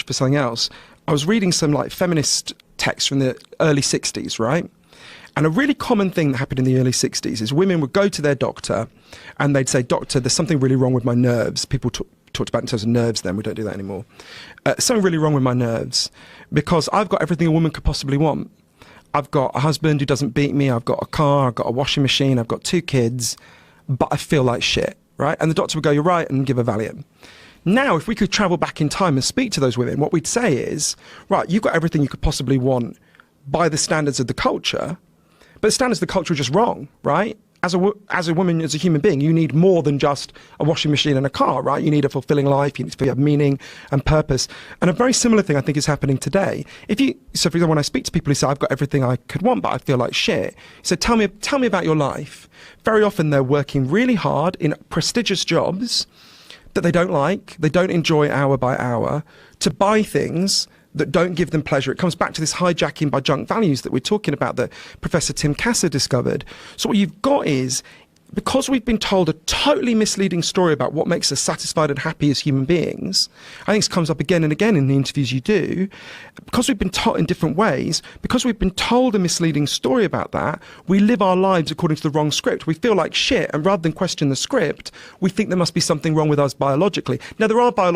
for something else, I was reading some like feminist texts from the early 60s, right? And a really common thing that happened in the early 60s is women would go to their doctor and they'd say, "Doctor, there's something really wrong with my nerves." People talked about in terms of nerves then, we don't do that anymore. Something really wrong with my nerves because I've got everything a woman could possibly want. I've got a husband who doesn't beat me, I've got a car, I've got a washing machine, I've got 2 kids, but I feel like shit, right? And the doctor would go, "You're right," and give a Valium. Now, if we could travel back in time and speak to those women, what we'd say is, right, you've got everything you could possibly want by the standards of the culture, but the standards of the culture are just wrong, right? As a woman, as a human being, you need more than just a washing machine and a car, right? You need a fulfilling life, you need to have meaning and purpose. And a very similar thing I think is happening today. So for example, when I speak to people who say, "I've got everything I could want, but I feel like shit," so tell me about your life. Very often they're working really hard in prestigious jobs that they don't like, they don't enjoy hour by hour, to buy things that don't give them pleasure. It comes back to this hijacking by junk values that we're talking about that Professor Tim Kasser discovered. So what you've got is, because we've been told a totally misleading story about what makes us satisfied and happy as human beings, I think this comes up again and again in the interviews you do, because we've been taught in different ways, because we've been told a misleading story about that, we live our lives according to the wrong script. We feel like shit, and rather than question the script, we think there must be something wrong with us biologically. Now, there are biological